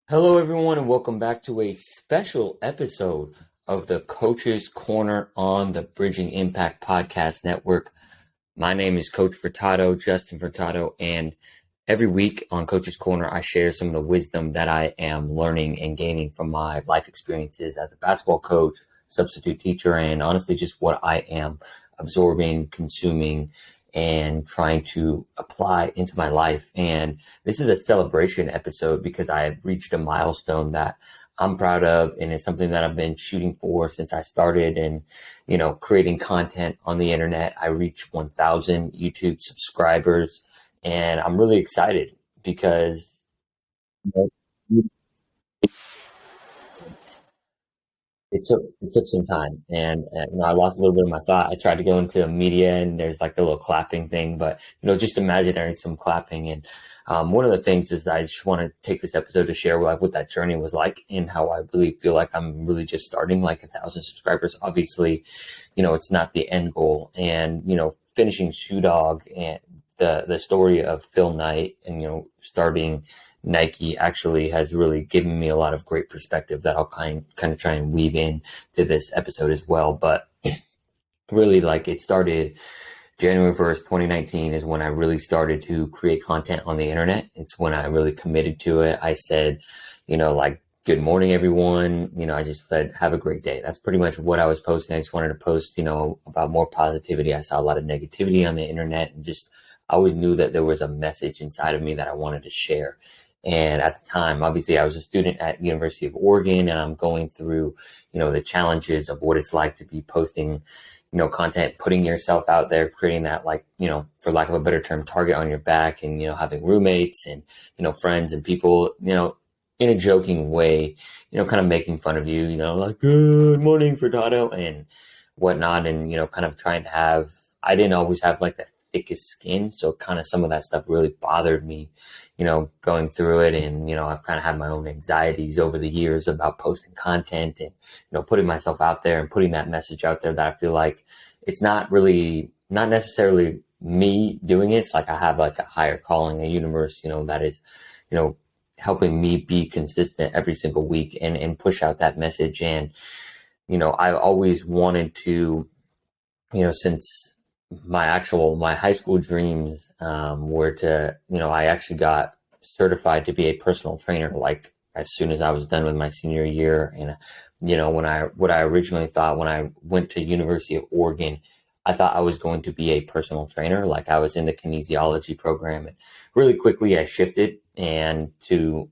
Hello, everyone, and welcome back to a special episode of the Coach's Corner on the Bridging Impact Podcast Network. My name is Coach Furtado, Justin Furtado, and every week on Coach's Corner, I share some of the wisdom that I am learning and gaining from my life experiences as a basketball coach, substitute teacher, and honestly, just what I am absorbing, consuming, and trying to apply into my life. And this is a celebration episode because I have reached a milestone that I'm proud of, and it's something that I've been shooting for since I started and, creating content on the internet. I reached 1,000 YouTube subscribers, and I'm really excited because you know, it took some time, and I lost a little bit of my thought. I tried to go into media, and there's like a little clapping thing, but just imaginary some clapping. And one of the things is that I just want to take this episode to share like what that journey was like and how I really feel like I'm really just starting like 1,000 subscribers. Obviously, it's not the end goal, and finishing Shoe Dog and the story of Phil Knight and starting Nike actually has really given me a lot of great perspective that I'll kind of try and weave in to this episode as well. But really, like, it started January 1st, 2019 is when I really started to create content on the internet. It's when I really committed to it. I said, like, good morning, everyone. I just said, have a great day. That's pretty much what I was posting. I just wanted to post, about more positivity. I saw a lot of negativity on the internet, and just I always knew that there was a message inside of me that I wanted to share. And at the time, obviously, I was a student at University of Oregon, and I'm going through, the challenges of what it's like to be posting, content, putting yourself out there, creating that, like, for lack of a better term, target on your back, and, having roommates and, friends and people, in a joking way, kind of making fun of you, like, good morning, Furtado, and whatnot. And, kind of trying to I didn't always have like the thickest skin. So kind of some of that stuff really bothered me, going through it. And, I've kind of had my own anxieties over the years about posting content and, putting myself out there and putting that message out there that I feel like it's not necessarily me doing it. It's like I have like a higher calling, a universe, that is, helping me be consistent every single week and push out that message. And, I've always wanted to, since my high school dreams were to, I actually got certified to be a personal trainer, like as soon as I was done with my senior year. And, what I originally thought when I went to University of Oregon, I thought I was going to be a personal trainer. Like, I was in the kinesiology program, and really quickly I shifted and to,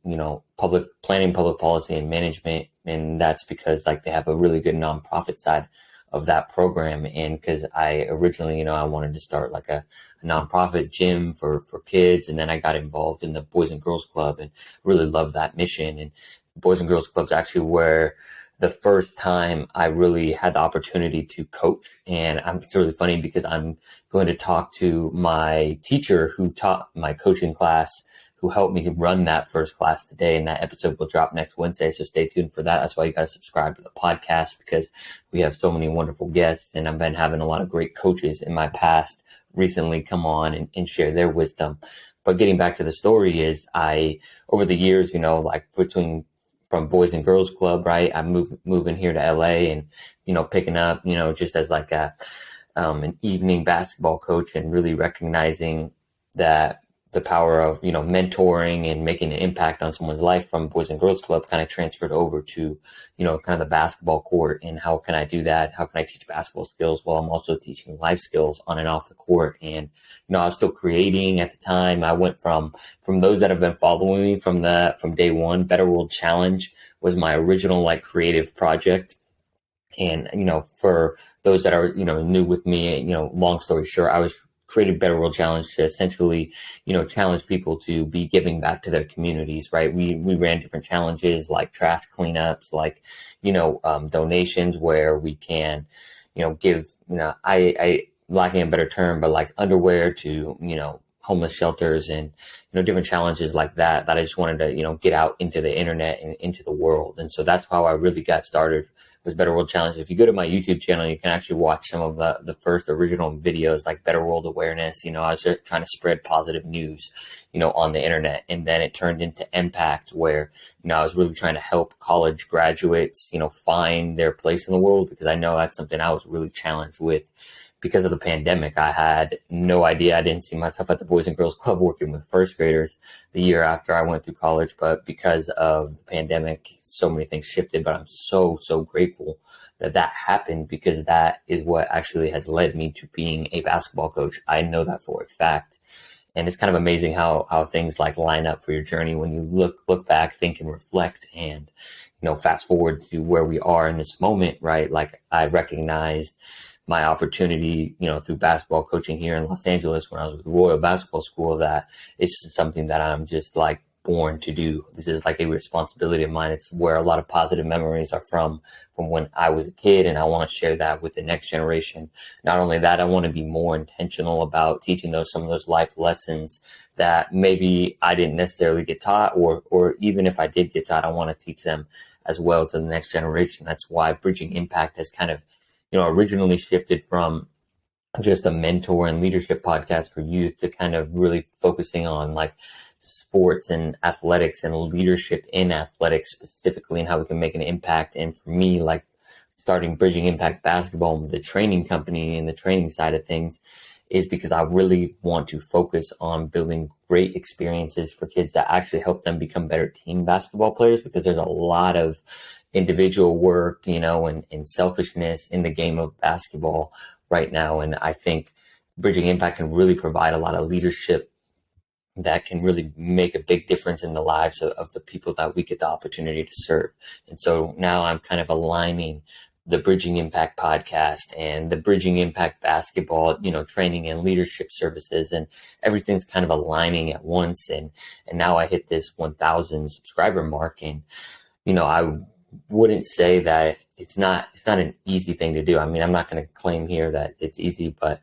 public planning, public policy, and management. And that's because, like, they have a really good nonprofit side of that program. And because I originally, I wanted to start like a nonprofit gym for kids. And then I got involved in the Boys and Girls Club and really loved that mission. And Boys and Girls Club's actually where the first time I really had the opportunity to coach. And it's really funny because I'm going to talk to my teacher who taught my coaching class, who helped me run that first class today. And that episode will drop next Wednesday. So stay tuned for that. That's why you got to subscribe to the podcast, because we have so many wonderful guests. And I've been having a lot of great coaches in my past recently come on and share their wisdom. But getting back to the story is over the years, like from Boys and Girls Club, right? I'm moving here to LA and, picking up, just as like an evening basketball coach, and really recognizing that the power of, mentoring and making an impact on someone's life from Boys and Girls Club kind of transferred over to, kind of the basketball court. And how can I do that? How can I teach basketball skills while I'm also teaching life skills on and off the court? And, I was still creating at the time. I went from those that have been following me from day one. Better World Challenge was my original like creative project. And, for those that are, new with me, long story short, I was created Better World Challenge to essentially, challenge people to be giving back to their communities, right? We ran different challenges like trash cleanups, like, donations where we can, give, I lacking a better term, but like underwear to, homeless shelters and, different challenges like that I just wanted to, get out into the internet and into the world. And so that's how I really got started was Better World Challenge. If you go to my YouTube channel, you can actually watch some of the first original videos, like Better World Awareness. I was just trying to spread positive news, on the internet. And then it turned into Impact, where, I was really trying to help college graduates, find their place in the world, because I know that's something I was really challenged with. Because of the pandemic, I had no idea. I didn't see myself at the Boys and Girls Club working with first graders the year after I went through college. But because of the pandemic, so many things shifted. But I'm so, so grateful that happened, because that is what actually has led me to being a basketball coach. I know that for a fact. And it's kind of amazing how things like line up for your journey when you look back, think and reflect, and, fast forward to where we are in this moment, right? Like, I recognized my opportunity, through basketball coaching here in Los Angeles when I was with Royal Basketball School, that it's something that I'm just like born to do. This is like a responsibility of mine. It's where a lot of positive memories are from when I was a kid, and I want to share that with the next generation. Not only that, I want to be more intentional about teaching some of those life lessons that maybe I didn't necessarily get taught, or even if I did get taught, I want to teach them as well to the next generation. That's why Bridging Impact has kind of, originally shifted from just a mentor and leadership podcast for youth to kind of really focusing on like sports and athletics and leadership in athletics specifically, and how we can make an impact. And for me, like starting Bridging Impact Basketball, the training company and the training side of things, is because I really want to focus on building great experiences for kids that actually help them become better team basketball players, because there's a lot of individual work, and selfishness in the game of basketball right now. And I think Bridging Impact can really provide a lot of leadership that can really make a big difference in the lives of the people that we get the opportunity to serve. And so now I'm kind of aligning the Bridging Impact podcast and the Bridging Impact basketball, training and leadership services, and everything's kind of aligning at once. And now I hit this 1,000 subscriber mark. And, I wouldn't say that it's not an easy thing to do. I mean, I'm not going to claim here that it's easy, but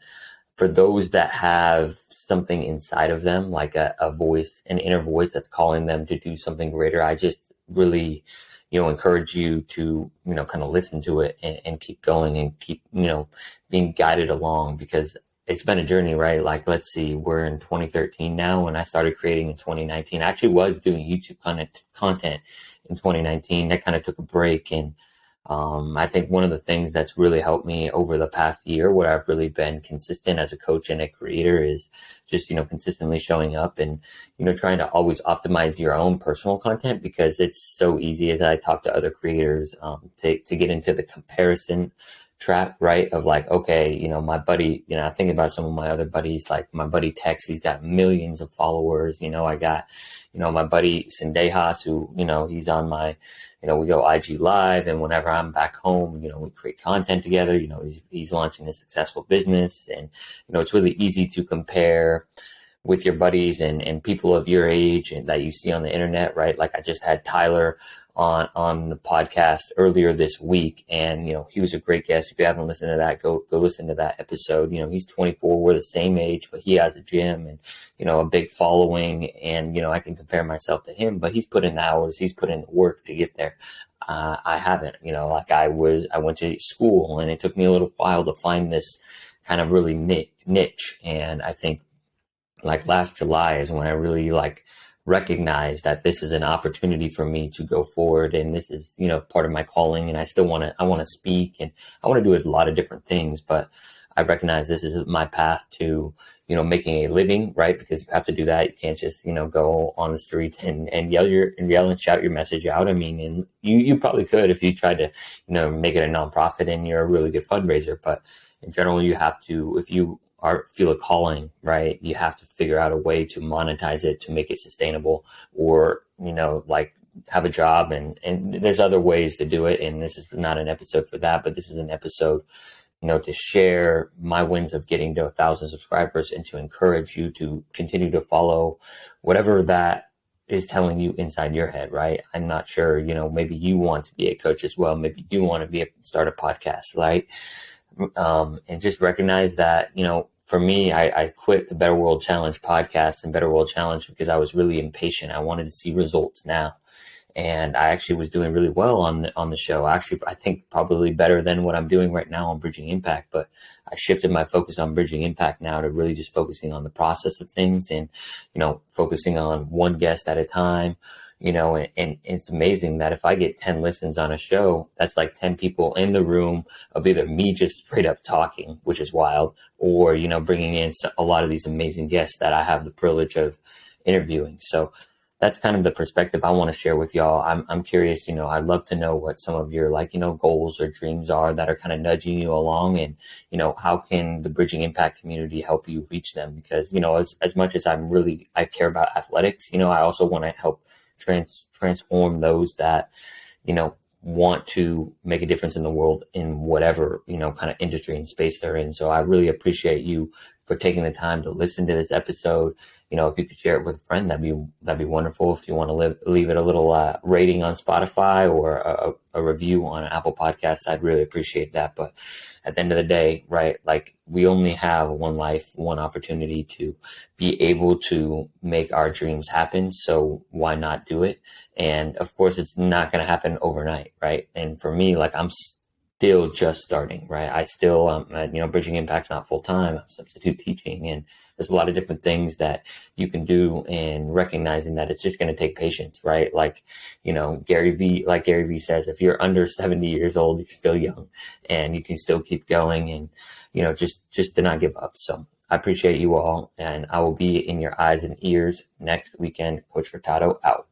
for those that have something inside of them, like a voice, an inner voice that's calling them to do something greater, I just really, encourage you to, kind of listen to it and keep going and keep, being guided along, because it's been a journey, right? Like, let's see, we're in 2013 now. When I started creating in 2019, I actually was doing YouTube content in 2019. That kind of took a break. And I think one of the things that's really helped me over the past year, where I've really been consistent as a coach and a creator, is just, consistently showing up and, trying to always optimize your own personal content, because it's so easy, as I talk to other creators, to get into the comparison trap, right? Of like, okay, my buddy, I think about some of my other buddies, like my buddy Tex, he's got millions of followers. I got, my buddy Sendejas, who, he's on my, we go IG live, and whenever I'm back home, we create content together. He's launching a successful business, and, it's really easy to compare with your buddies and people of your age and that you see on the internet, right? Like, I just had Tyler on the podcast earlier this week, and he was a great guest. If you haven't listened to that, go listen to that episode. He's 24, we're the same age, but he has a gym and a big following, and I can compare myself to him, but he's put in the hours, he's put in the work to get there. I haven't. Like, I went to school, and it took me a little while to find this kind of really niche. And I think like last July is when I really recognize that this is an opportunity for me to go forward, and this is part of my calling, and I want to speak, and I want to do a lot of different things, but I recognize this is my path to making a living, right? Because you have to do that. You can't just go on the street and yell and shout your message out. I mean, and you probably could if you tried to make it a nonprofit and you're a really good fundraiser, but in general, you have to, if you feel a calling, right, you have to figure out a way to monetize it, to make it sustainable, or have a job, and there's other ways to do it. And this is not an episode for that, but this is an episode to share my wins of getting to 1,000 subscribers, and to encourage you to continue to follow whatever that is telling you inside your head, right? I'm not sure, maybe you want to be a coach as well. Maybe you want to start a podcast, right? And just recognize that, for me, I quit the Better World Challenge podcast and Better World Challenge because I was really impatient. I wanted to see results now. and I actually was doing really well on the show. Actually, I think probably better than what I'm doing right now on Bridging Impact. But I shifted my focus on Bridging Impact now to really just focusing on the process of things, and focusing on one guest at a time. And it's amazing that if I get 10 listens on a show, that's like 10 people in the room of either me just straight up talking, which is wild, or, bringing in a lot of these amazing guests that I have the privilege of interviewing. So that's kind of the perspective I want to share with y'all. I'm curious, I'd love to know what some of your goals or dreams are that are kind of nudging you along, and, how can the Bridging Impact community help you reach them? Because, as much as I care about athletics, I also want to help transform those that, want to make a difference in the world in whatever, kind of industry and space they're in. So I really appreciate you for taking the time to listen to this episode. If you could share it with a friend, that'd be wonderful. If you want to leave it a little rating on Spotify or a review on Apple Podcasts, I'd really appreciate that. But at the end of the day, right, like we only have one life, one opportunity to be able to make our dreams happen. So why not do it? And of course, it's not going to happen overnight, right? And for me, like I'm still just starting, right? I still, Bridging Impact's not full time. I'm substitute teaching, and there's a lot of different things that you can do, and recognizing that it's just going to take patience, right? Like, Gary V says, if you're under 70 years old, you're still young and you can still keep going, and, just to not give up. So I appreciate you all, and I will be in your eyes and ears next weekend. Coach Furtado out.